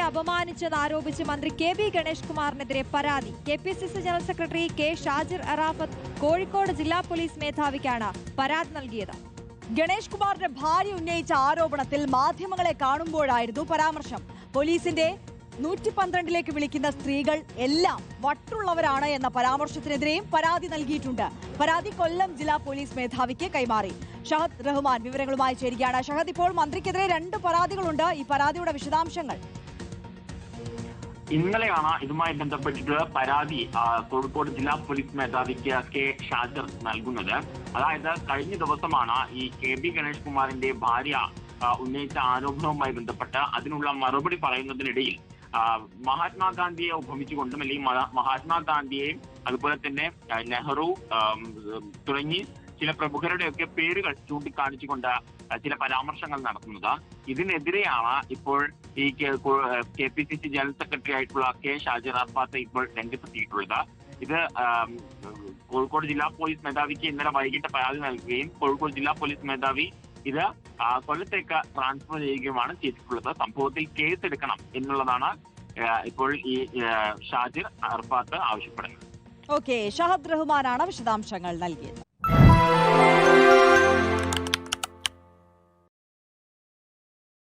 അപമാനിച്ചെന്നാരോപിച്ച് മന്ത്രി കെ.ബി. ഗണേഷ് കുമാറിനെതിരെ പരാതി. KPCC general secretary K. Shajir Arafat Kozhikode ജില്ലാ പോലീസ് മേധാവിക്കാണ് പരാതി നൽകിയത്. ഗണേഷ് കുമാറിന്റെ ഭാര്യ ഉന്നയിച്ച ആരോപണത്തിൽ മാധ്യമങ്ങളെ കാണുമ്പോഴായിരുന്നു പരാമർശം. പോലീസിന്റെ 112ലേക്ക് വിളിക്കുന്ന സ്ത്രീകൾ എല്ലാം വട്ടുള്ളവരാണ് എന്ന പരാമർശത്തിനെതിരെയും പരാതി നൽകിയിട്ടുണ്ട്. പരാതി കൊല്ലം ജില്ലാ പോലീസ് മേധാവിക്ക് കൈമാറി. ഷഹദ് റഹ്മാൻ വിവരങ്ങളുമായി ചേരുകയാണ്. ഷഹദ്, ഇപ്പോൾ മന്ത്രിക്കെതിരെ 2 പരാതികളുണ്ട്. ഈ പരാതിയുടെ വിശദാംശങ്ങൾ. ഇന്നലെയാണ് ഇതുമായി ബന്ധപ്പെട്ടിട്ട് പരാതി കോഴിക്കോട് ജില്ലാ പോലീസ് മേധാവിക്ക് കെ. ഷാജിർ നൽകുന്നത്. അതായത് കഴിഞ്ഞ ദിവസമാണ് ഈ കെ.ബി. ഗണേഷ് കുമാറിന്റെ ഭാര്യ ഉന്നയിച്ച ആരോപണവുമായി ബന്ധപ്പെട്ട് അതിനുള്ള മറുപടി പറയുന്നതിനിടയിൽ മഹാത്മാഗാന്ധിയെ ഉപമിച്ചുകൊണ്ടും അല്ലെങ്കിൽ മഹാത്മാഗാന്ധിയെയും അതുപോലെ തന്നെ നെഹ്റു തുടങ്ങി ചില പ്രമുഖരുടെയൊക്കെ പേരുകൾ ചൂണ്ടിക്കാണിച്ചുകൊണ്ട് ചില പരാമർശങ്ങൾ നടത്തുന്നത്. ഇതിനെതിരെയാണ് ഇപ്പോൾ ഈ കെ.പി.സി.സി ജനറൽ സെക്രട്ടറി ആയിട്ടുള്ള കെ. ഷാജിർ അറാഫത്ത് ഇപ്പോൾ രംഗത്തെത്തിയിട്ടുള്ളത്. ഇത് കോഴിക്കോട് ജില്ലാ പോലീസ് മേധാവിക്ക് ഇന്നലെ വൈകിട്ട് പരാതി നൽകുകയും കോഴിക്കോട് ജില്ലാ പോലീസ് മേധാവി ഇത് കൊല്ലത്തേക്ക് ട്രാൻസ്ഫർ ചെയ്യുകയുമാണ് ചെയ്തിട്ടുള്ളത്. സംഭവത്തിൽ കേസ് എടുക്കണം എന്നുള്ളതാണ് ഇപ്പോൾ ഈ ഷാജിർ അറാഫത്ത് ആവശ്യപ്പെടുന്നത്. ഓക്കെ, ഷഹദ് റഹ്മാനാണ് വിശദാംശങ്ങൾ നൽകിയത്.